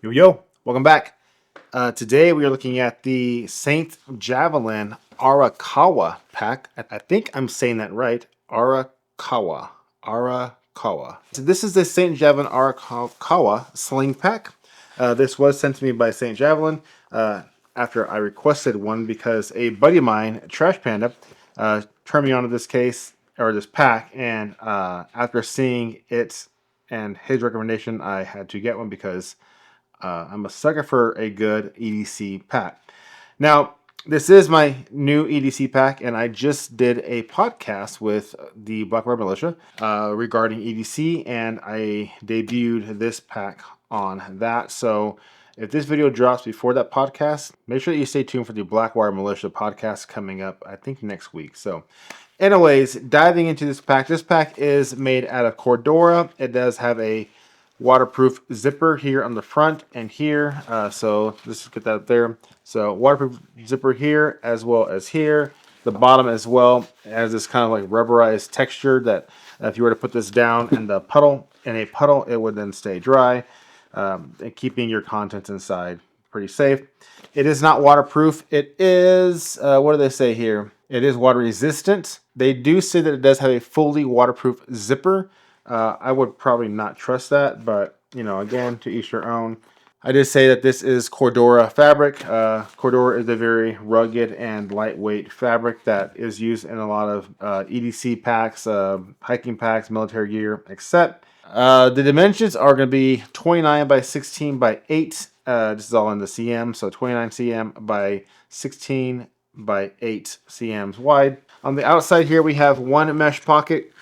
Yo, welcome back. Today we are looking at the Saint Javelin Arakawa pack. I think I'm saying that right. Arakawa. Arakawa. So this is the Saint Javelin Arakawa Sling pack. This was sent to me by Saint Javelin after I requested one because a buddy of mine, Trash Panda, turned me onto this case or this pack, and after seeing it and his recommendation, I had to get one because I'm a sucker for a good EDC pack. Now, this is my new EDC pack, and I just did a podcast with the Blackwater Militia regarding EDC, and I debuted this pack on that. So, if this video drops before that podcast, make sure that you stay tuned for the Blackwater Militia podcast coming up, I think, next week. So, anyways, diving into this pack. This pack is made out of Cordura. It does have a waterproof zipper here on the front and here. So let's just get that up there. So waterproof zipper here as well as here. The bottom as well has this kind of like rubberized texture that if you were to put this down in a puddle, it would then stay dry, and keeping your contents inside pretty safe. It is not waterproof. It is, what do they say here? It is water resistant. They do say that it does have a fully waterproof zipper. I would probably not trust that, but you know, again, to each their own. I did say that this is Cordura fabric. Cordura is a very rugged and lightweight fabric that is used in a lot of EDC packs, hiking packs, military gear, etc. The dimensions are going to be 29 by 16 by 8. This is all in the cm, so 29 cm by 16 by 8 cms wide. On the outside here, we have one mesh pocket.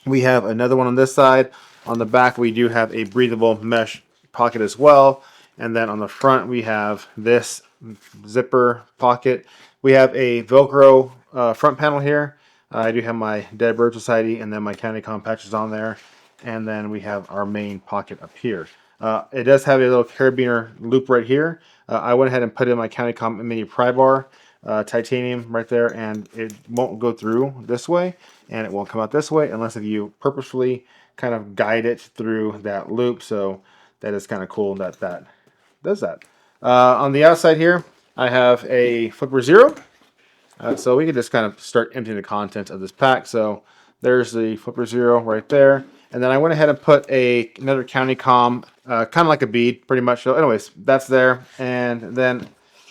We have another one on this side. On the back, we do have a breathable mesh pocket as well. And then on the front, we have this zipper pocket. We have a Velcro front panel here. I do have my Dead Bird Society and then my CandyCom patches on there. And then we have our main pocket up here. It does have a little carabiner loop right here. I went ahead and put in my CandyCom mini pry bar. Titanium right there, and it won't go through this way and it won't come out this way unless if you purposefully kind of guide it through that loop. So that is kind of cool that that does that. On the outside here, I have a Flipper Zero. So we can just kind of start emptying the contents of this pack. So there's the Flipper Zero right there. And then I went ahead and put another CandyCom, kind of like a bead, pretty much. So anyways, that's there. And then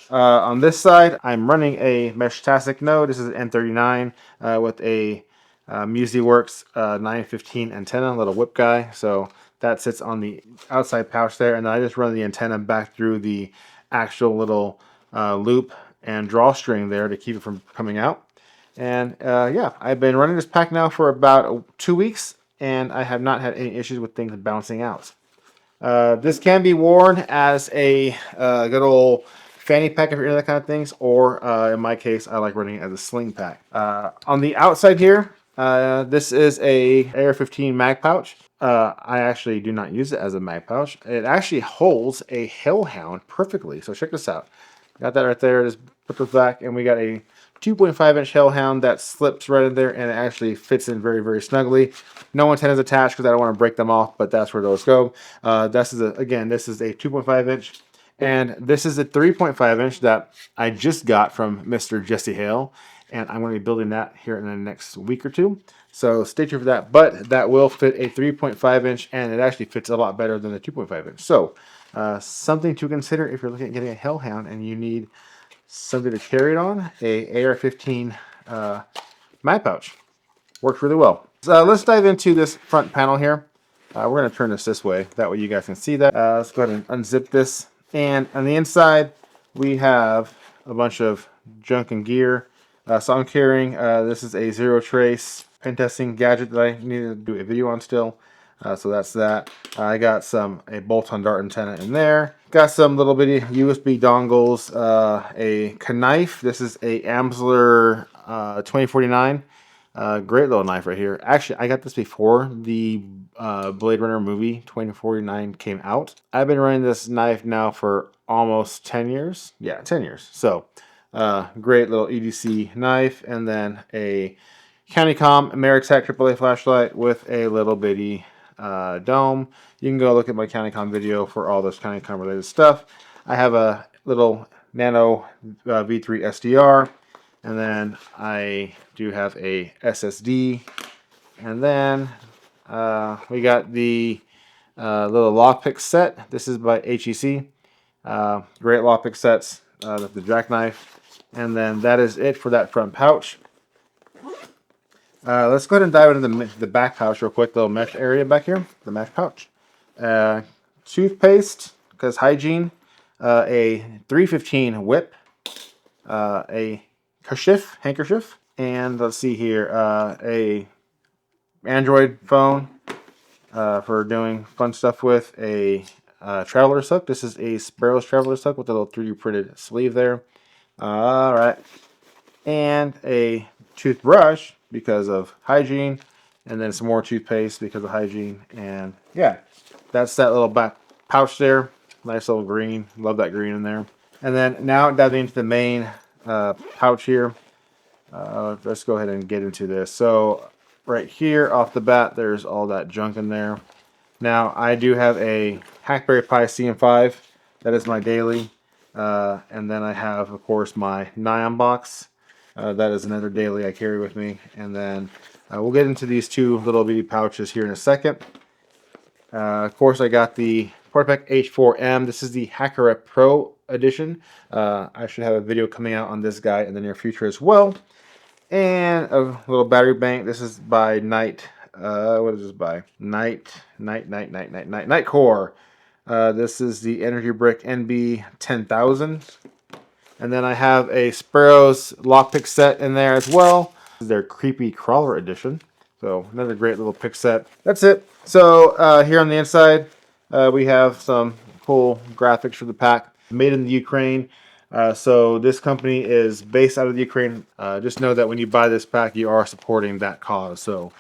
on this side, I'm running a Meshtastic node. This is an N39 with a MusiWorks 915 antenna, little whip guy. So that sits on the outside pouch there. And then I just run the antenna back through the actual little loop and drawstring there to keep it from coming out. And yeah, I've been running this pack now for about 2 weeks, and I have not had any issues with things bouncing out. This can be worn as a good old fanny pack if you're into that kind of things, or in my case, I like running it as a sling pack. On the outside here, this is a AR-15 mag pouch. I actually do not use it as a mag pouch. It actually holds a Hellhound perfectly. So check this out. Got that right there. Just put this back, and we got a 2.5-inch Hellhound that slips right in there, and it actually fits in very, very snugly. No antennas attached because I don't want to break them off, but that's where those go. This is a 2.5-inch. And this is a 3.5-inch that I just got from Mr. Jesse Hale. And I'm going to be building that here in the next week or two. So stay tuned for that. But that will fit a 3.5-inch, and it actually fits a lot better than a 2.5-inch. So something to consider if you're looking at getting a Hellhound and you need something to carry it on. A AR-15 mag pouch. Works really well. So let's dive into this front panel here. We're going to turn this way. That way you guys can see that. Let's go ahead and unzip this. And on the inside, we have a bunch of junk and gear. So I'm carrying, this is a Zero Trace pen testing gadget that I need to do a video on still. So that's that. I got a bolt-on dart antenna in there. Got some little bitty USB dongles, a knife. This is a Amsler 2049. Great little knife right here. Actually, I got this before the Blade Runner movie 2049 came out. I've been running this knife now for almost 10 years. Yeah, 10 years. So, great little EDC knife. And then a CandyCom Ameritech AAA flashlight with a little bitty dome. You can go look at my CountyCon video for all this CountyCon related stuff. I have a little Nano V3 SDR, and then I do have a SSD, and then we got the little lockpick set. This is by HEC. Great lockpick sets with the jackknife. And then that is it for that front pouch. Let's go ahead and dive into the back pouch real quick. Little mesh area back here. The mesh pouch. Toothpaste, because hygiene. A 315 whip. A handkerchief. And let's see here. A Android phone for doing fun stuff with. A traveler's hook. This is a Sparrow's traveler's hook with a little 3D printed sleeve there. All right. And a toothbrush because of hygiene, and then some more toothpaste because of hygiene. And yeah, that's that little back pouch there. Nice little green. Love that green in there. And then now diving into the main pouch here. Let's go ahead and get into this. So right here off the bat, there's all that junk in there. Now I do have a Hackberry Pi CM5. That is my daily. And then I have, of course, my Nyan box. That is another daily I carry with me. And then we'll get into these two little bitty pouches here in a second. Of course, I got the PortaPack H4M. This is the Hackera Pro edition. I should have a video coming out on this guy in the near future as well. And a little battery bank. This is by Night. What is this by? Nightcore. This is the Energy Brick NB 10,000. And then I have a Sparrow's lockpick set in there as well. This is their Creepy Crawler edition. So another great little pick set. That's it. So here on the inside, we have some cool graphics for the pack. Made in the Ukraine. So this company is based out of the Ukraine. Just know that when you buy this pack, you are supporting that cause. So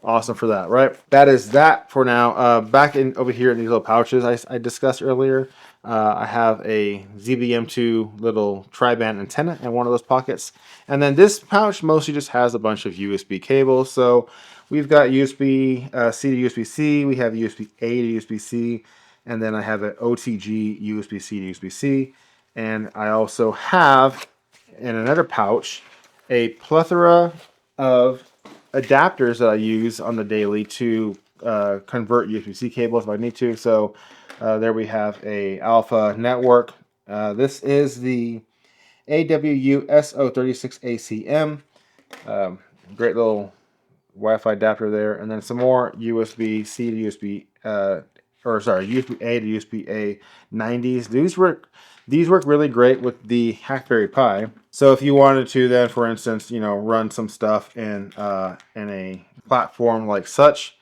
awesome for that, right? That is that for now. Back in over here in these little pouches I discussed earlier, I have a ZBM2 little tri-band antenna in one of those pockets. And then this pouch mostly just has a bunch of USB cables. So we've got USB C to USB-C. We have USB-A to USB-C. And then I have an OTG USB-C to USB-C. And I also have, in another pouch, a plethora of adapters that I use on the daily to convert USB-C cables if I need to. So there we have a Alpha network. This is the AWU SO36ACM. Great little Wi-Fi adapter there. And then some more USB-C to USB-A to USB-A 90s. These work really great with the Hackberry Pi. So if you wanted to then, for instance, run some stuff in a platform like such,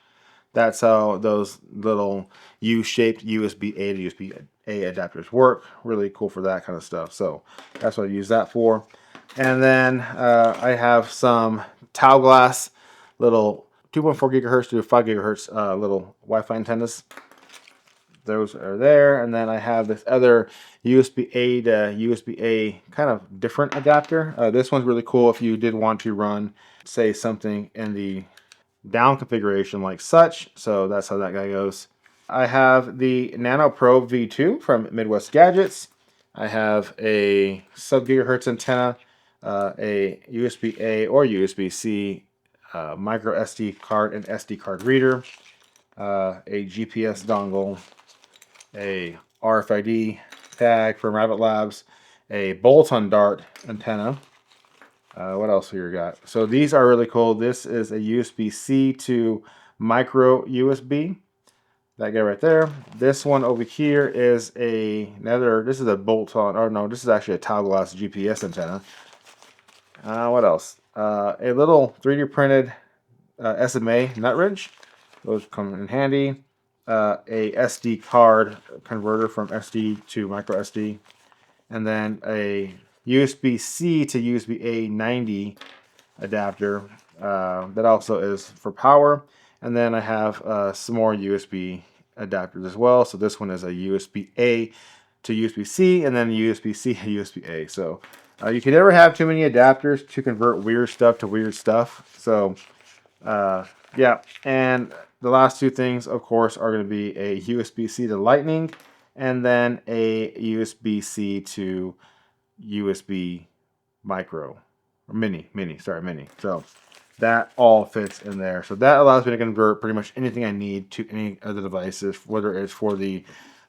that's how those little U-shaped USB-A to USB-A adapters work. Really cool for that kind of stuff. So that's what I use that for. And then I have some Tau Glass little 2.4 gigahertz to 5 gigahertz little Wi-Fi antennas. Those are there. And then I have this other USB-A to USB-A kind of different adapter. This one's really cool if you did want to run, say, something in the down configuration like such. So that's how that guy goes. I have the Nano Pro V2 from Midwest Gadgets. I have a sub-gigahertz antenna, a USB-A or USB-C micro SD card and SD card reader, a GPS dongle, a RFID tag from Rabbit Labs, a bolt-on dart antenna. What else here we got? So these are really cool. This is a USB-C to micro USB. That guy right there. This one over here is this is a bolt-on, or no, this is actually a Tau Glass GPS antenna. What else? A little 3D printed SMA nut wrench. Those come in handy. A SD card converter from SD to micro SD. And then a USB-C to USB-A 90 adapter that also is for power. And then I have some more USB adapters as well. So this one is a USB-A to USB-C and then USB-C to USB-A. So you can never have too many adapters to convert weird stuff to weird stuff. So yeah, and the last two things, of course, are going to be a USB-C to Lightning, and then a USB-C to USB micro, or mini. So that all fits in there. So that allows me to convert pretty much anything I need to any of the devices, whether it's for the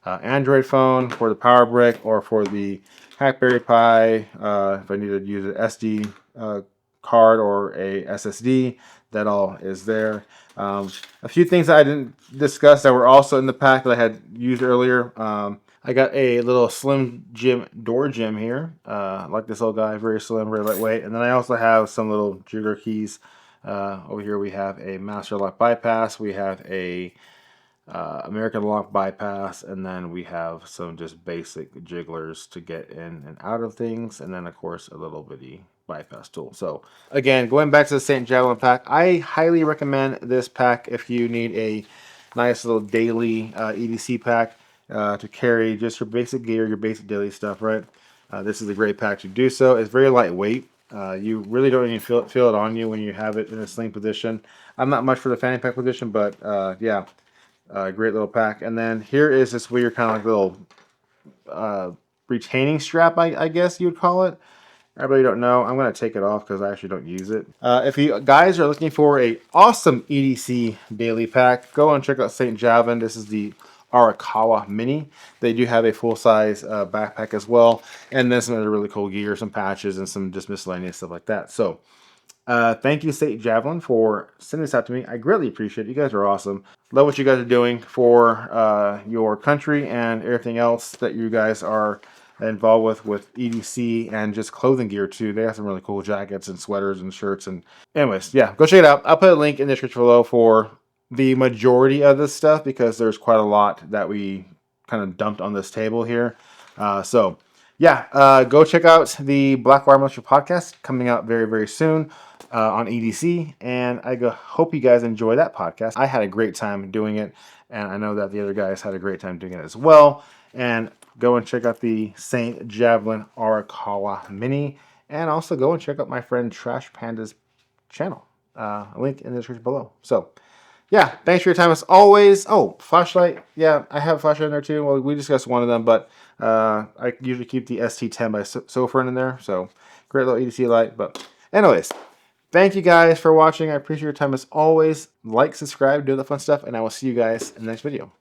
Android phone, for the Power Brick, or for the Raspberry Pi. If I need to use an SD card or a SSD, that all is there. A few things that I didn't discuss that were also in the pack that I had used earlier. I got a little Slim Jim door jim here. I like this little guy, very slim, very lightweight. And then I also have some little jigger keys. Over here we have a master lock bypass. We have a American lock bypass, and then we have some just basic jigglers to get in and out of things, and then of course a little bitty bypass tool. So again, going back to the St. Javelin pack, I highly recommend this pack if you need a nice little daily EDC pack to carry just your basic gear, your basic daily stuff, right? This is a great pack to do so. It's very lightweight. You really don't even feel it on you when you have it in a sling position. I'm not much for the fanny pack position, but yeah, great little pack. And then here is this weird kind of like little retaining strap, I guess you would call it. I really don't know. I'm going to take it off because I actually don't use it. If you guys are looking for a awesome EDC daily pack, go and check out St. Javelin. This is the Arakawa Mini. They do have a full-size backpack as well. And then some other really cool gear, some patches, and some just miscellaneous stuff like that. So thank you, St. Javelin, for sending this out to me. I greatly appreciate it. You guys are awesome. Love what you guys are doing for your country and everything else that you guys are involved with EDC and just clothing gear too. They have some really cool jackets and sweaters and shirts. And anyways, yeah, go check it out. I'll put a link in the description below for the majority of this stuff because there's quite a lot that we kind of dumped on this table here. So yeah, go check out the Black Wire Monster podcast coming out very, very soon on EDC. And I hope you guys enjoy that podcast. I had a great time doing it, and I know that the other guys had a great time doing it as well. And go and check out the St. Javelin Arakawa Mini. And also go and check out my friend Trash Panda's channel. A link in the description below. So yeah, thanks for your time as always. Oh, flashlight. Yeah, I have a flashlight in there too. Well, we discussed one of them, but I usually keep the ST10 by Sofern in there. So great little EDC light. But anyways, thank you guys for watching. I appreciate your time as always. Like, subscribe, do the fun stuff, and I will see you guys in the next video.